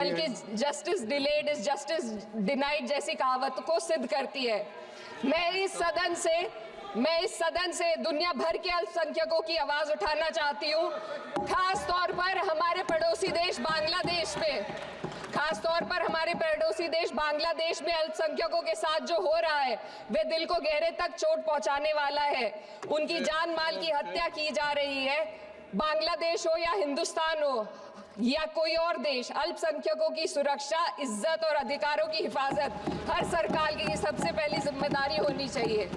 बल्कि justice delayed is justice denied जैसी कहावत को सिद्ध करती है। मैं इस सदन से दुनिया भर के अल्पसंख्यकों की आवाज उठाना चाहती हूँ, खास तौर पर हमारे पड़ोसी देश बांग्लादेश में अल्पसंख्यकों के साथ जो हो रहा है वे दिल को गहरे तक चोट पहुंचाने वाला है। उनकी जान माल की हत्या की जा रही है। बांग्लादेश हो या हिंदुस्तान हो या कोई और देश, अल्पसंख्यकों की सुरक्षा, इज्जत और अधिकारों की हिफाजत हर सरकार की सबसे पहली जिम्मेदारी होनी चाहिए।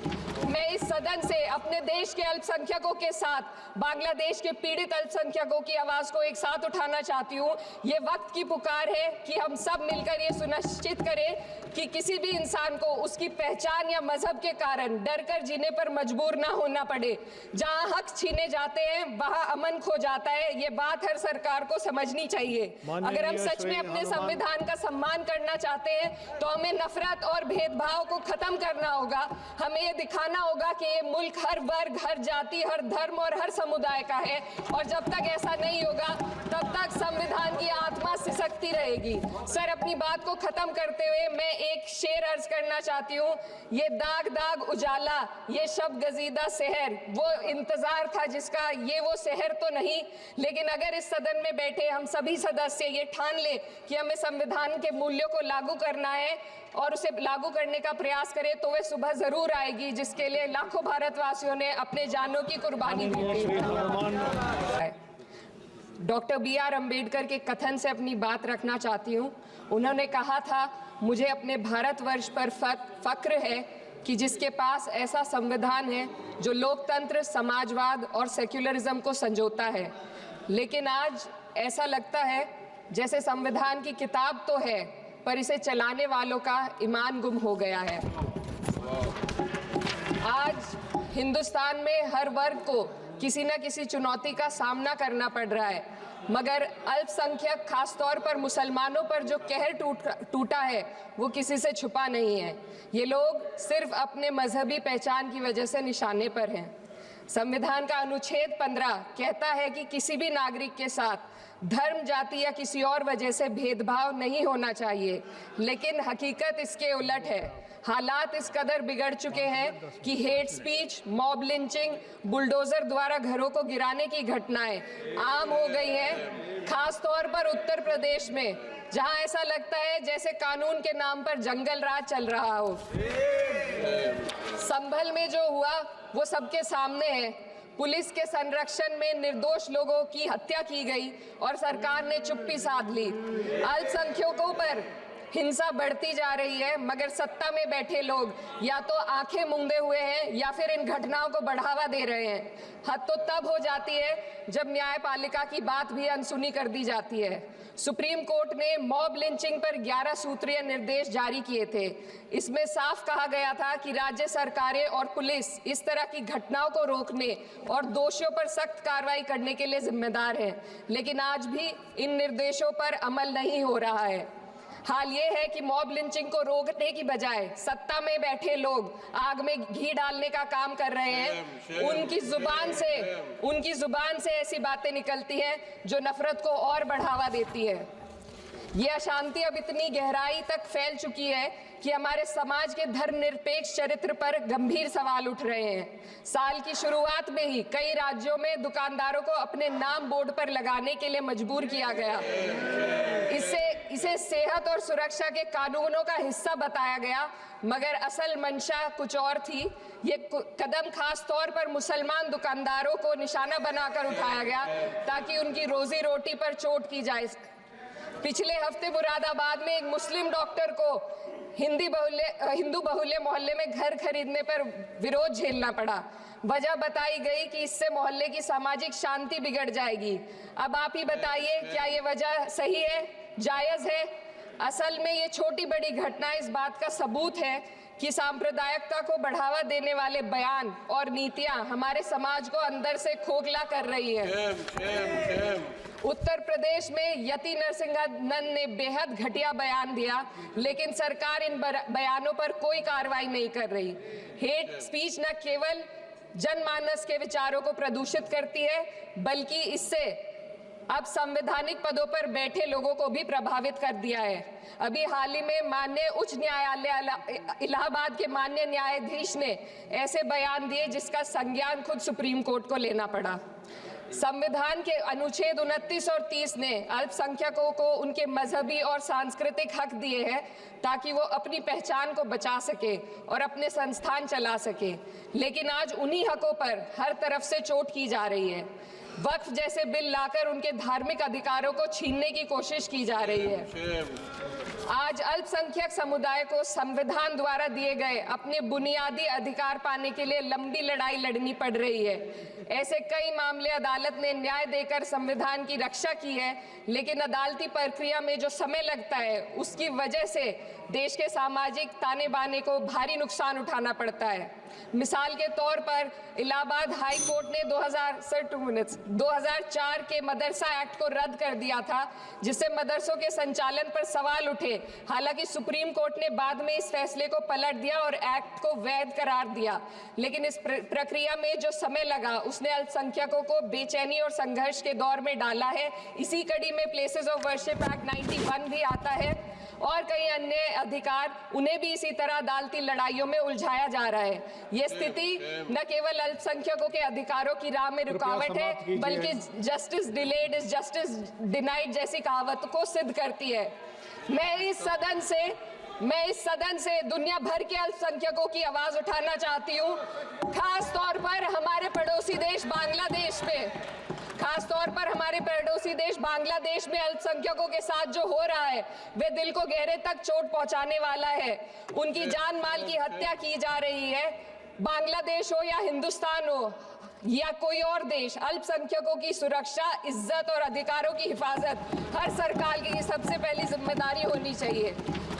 मैं इस सदन से अपने देश के अल्पसंख्यकों के साथ बांग्लादेश के पीड़ित अल्पसंख्यकों की आवाज को एक साथ उठाना चाहती हूँ। ये वक्त की पुकार है कि हम सब मिलकर ये सुनिश्चित करें कि किसी भी इंसान को उसकी पहचान या मजहब के कारण डरकर जीने पर मजबूर ना होना पड़े। जहाँ हक छीने जाते हैं वहाँ अमन खो जाता है। ये बात हर सरकार को समझनी चाहिए। अगर हम सच में अपने संविधान का सम्मान करना चाहते हैं तो हमें नफरत और भेदभाव को खत्म करना होगा। हमें ये दिखाना होगा कि ये मुल्क हर वर्ग, हर जाति, हर धर्म और हर समुदाय का है, और जब तक ऐसा नहीं होगा तब तक संविधान की आत्मा सिसकती रहेगी। सर, अपनी बात को खत्म करते हुए मैं एक शेर अर्ज करना चाहती हूँ। ये दाग दाग उजाला, ये शब गजीदा शहर, वो इंतजार था जिसका, ये वो शहर तो नहीं। लेकिन अगर इस सदन में बैठे हम सभी सदस्य ये ठान ले कि हमें संविधान के मूल्यों को लागू करना है और उसे लागू करने का प्रयास करें तो वह सुबह जरूर आएगी जिसके लिए लाखों भारतवासियों ने अपने जानों की कुर्बानी दी थी। डॉक्टर BR अम्बेडकर के कथन से अपनी बात रखना चाहती हूँ। उन्होंने कहा था, मुझे अपने भारतवर्ष पर फक्र है कि जिसके पास ऐसा संविधान है जो लोकतंत्र, समाजवाद और सेक्युलरिज्म को संजोता है। लेकिन आज ऐसा लगता है जैसे संविधान की किताब तो है पर इसे चलाने वालों का ईमान गुम हो गया है। आज हिंदुस्तान में हर वर्ग को किसी न किसी चुनौती का सामना करना पड़ रहा है, मगर अल्पसंख्यक, खासतौर पर मुसलमानों पर जो कहर टूटा है वो किसी से छुपा नहीं है। ये लोग सिर्फ अपने मजहबी पहचान की वजह से निशाने पर हैं। संविधान का अनुच्छेद 15 कहता है कि किसी भी नागरिक के साथ धर्म, जाति या किसी और वजह से भेदभाव नहीं होना चाहिए, लेकिन हकीकत इसके उलट है। हालात इस कदर बिगड़ चुके हैं कि hate speech, mob lynching, bulldozer द्वारा घरों को गिराने की घटनाएं आम हो गई हैं, खास तौर पर उत्तर प्रदेश में, जहां ऐसा लगता है जैसे कानून के नाम पर जंगल राज चल रहा हो। संभल में जो हुआ वो सबके सामने है। पुलिस के संरक्षण में निर्दोष लोगों की हत्या की गई और सरकार ने चुप्पी साध ली। अल्पसंख्यकों पर हिंसा बढ़ती जा रही है, मगर सत्ता में बैठे लोग या तो आंखें मूंदे हुए हैं या फिर इन घटनाओं को बढ़ावा दे रहे हैं। हद तो तब हो जाती है जब न्यायपालिका की बात भी अनसुनी कर दी जाती है। सुप्रीम कोर्ट ने मॉब लिंचिंग पर 11 सूत्रीय निर्देश जारी किए थे। इसमें साफ कहा गया था कि राज्य सरकारें और पुलिस इस तरह की घटनाओं को रोकने और दोषियों पर सख्त कार्रवाई करने के लिए जिम्मेदार हैं, लेकिन आज भी इन निर्देशों पर अमल नहीं हो रहा है। हाल ये है कि मॉब लिंचिंग को रोकने की बजाय सत्ता में बैठे लोग आग में घी डालने का काम कर रहे हैं। उनकी जुबान से ऐसी बातें निकलती हैं जो नफरत को और बढ़ावा देती है। ये अशांति अब इतनी गहराई तक फैल चुकी है कि हमारे समाज के धर्मनिरपेक्ष चरित्र पर गंभीर सवाल उठ रहे हैं। साल की शुरुआत में ही कई राज्यों में दुकानदारों को अपने नाम बोर्ड पर लगाने के लिए मजबूर किया गया। इसे सेहत और सुरक्षा के कानूनों का हिस्सा बताया गया, मगर असल मंशा कुछ और थी। ये कदम खास तौर पर मुसलमान दुकानदारों को निशाना बनाकर उठाया गया ताकि उनकी रोजी रोटी पर चोट की जाए। पिछले हफ्ते मुरादाबाद में एक मुस्लिम डॉक्टर को हिंदू बहुल्य मोहल्ले में घर खरीदने पर विरोध झेलना पड़ा। वजह बताई गई कि इससे मोहल्ले की सामाजिक शांति बिगड़ जाएगी। अब आप ही बताइए, क्या ये वजह सही है, जायज है? असल में ये छोटी बड़ी घटना इस बात का सबूत है कि सांप्रदायिकता को बढ़ावा देने वाले बयान और नीतियां हमारे समाज को अंदर से खोखला कर रही है। उत्तर प्रदेश में यति नरसिंहन ने बेहद घटिया बयान दिया, लेकिन सरकार इन बयानों पर कोई कार्रवाई नहीं कर रही। हेट स्पीच न केवल जनमानस के विचारों को प्रदूषित करती है, बल्कि इससे अब संवैधानिक पदों पर बैठे लोगों को भी प्रभावित कर दिया है। अभी हाल ही में माननीय उच्च न्यायालय इलाहाबाद के माननीय न्यायाधीश ने ऐसे बयान दिए जिसका संज्ञान खुद सुप्रीम कोर्ट को लेना पड़ा। संविधान के अनुच्छेद 29 और 30 ने अल्पसंख्यकों को उनके मजहबी और सांस्कृतिक हक दिए हैं ताकि वो अपनी पहचान को बचा सके और अपने संस्थान चला सके, लेकिन आज उन्हीं हकों पर हर तरफ से चोट की जा रही है। वक्फ जैसे बिल लाकर उनके धार्मिक अधिकारों को छीनने की कोशिश की जा रही है। आज अल्पसंख्यक समुदाय को संविधान द्वारा दिए गए अपने बुनियादी अधिकार पाने के लिए लंबी लड़ाई लड़नी पड़ रही है। ऐसे कई मामले अदालत ने न्याय देकर संविधान की रक्षा की है, लेकिन अदालती प्रक्रिया में जो समय लगता है उसकी वजह से देश के सामाजिक ताने बाने को भारी नुकसान उठाना पड़ता है। मिसाल के तौर पर इलाहाबाद हाई कोर्ट ने 2004 के मदरसा एक्ट को रद्द कर दिया था, जिससे मदरसों के संचालन पर सवाल उठे। हालांकि सुप्रीम कोर्ट ने बाद में इस फैसले को पलट दिया और एक्ट को वैध करार दिया, लेकिन इस प्रक्रिया में जो समय लगा उसने अल्पसंख्यकों को बेचैनी और संघर्ष के दौर में डाला है। इसी कड़ी में प्लेसेस ऑफ वर्शिप एक्ट 91 भी आता है और कई अन्य अधिकार, उन्हें भी इसी तरह अदालती लड़ाइयों में उलझाया जा रहा है। ये स्थिति न केवल अल्पसंख्यकों के अधिकारों की राह में रुकावट है, बल्कि justice delayed is justice denied जैसी कहावत को सिद्ध करती है। मैं इस सदन से दुनिया भर के अल्पसंख्यकों की आवाज उठाना चाहती हूँ, खास तौर पर हमारे पड़ोसी देश बांग्लादेश में अल्पसंख्यकों के साथ जो हो रहा है वे दिल को गहरे तक चोट पहुंचाने वाला है। उनकी जान माल की हत्या की जा रही है। बांग्लादेश हो या हिंदुस्तान हो या कोई और देश, अल्पसंख्यकों की सुरक्षा, इज्जत और अधिकारों की हिफाजत हर सरकार की सबसे पहली जिम्मेदारी होनी चाहिए।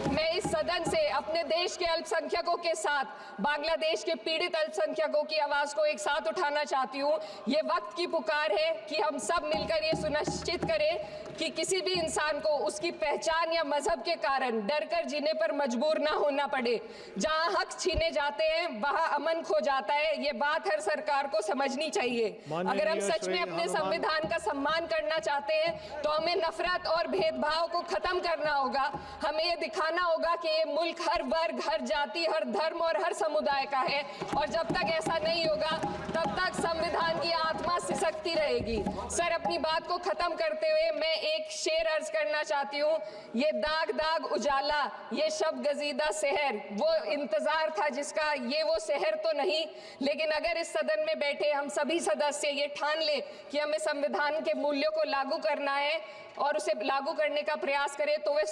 मैं इस सदन से अपने देश के अल्पसंख्यकों के साथ बांग्लादेश के पीड़ित अल्पसंख्यकों की आवाज को एक साथ उठाना चाहती हूँ। ये वक्त की पुकार है कि हम सब मिलकर ये सुनिश्चित करें कि किसी भी इंसान को उसकी पहचान या मजहब के कारण डरकर जीने पर मजबूर ना होना पड़े। जहाँ हक छीने जाते हैं वहाँ अमन खो जाता है। ये बात हर सरकार को समझनी चाहिए। अगर हम सच में अपने संविधान का सम्मान करना चाहते हैं तो हमें नफरत और भेदभाव को खत्म करना होगा। हमें ये दिखाना होगा कि ये मुल्क हर वर्ग, हर जाति, हर धर्म और हर समुदाय का है, और जब तक ऐसा नहीं होगा तब तक संविधान की आत्मा सिसकती रहेगी। सर, अपनी बात को खत्म करते हुए मैं एक शेर अर्ज करना चाहती हूँ। ये दाग दाग उजाला, ये शब गजीदा शहर, वो इंतजार था जिसका ये वो शहर तो नहीं। लेकिन अगर इस सदन में बैठे हम सभी सदस्य ये ठान ले कि हमें संविधान के मूल्यों को लागू करना है और उसे लागू करने का प्रयास करें तो वे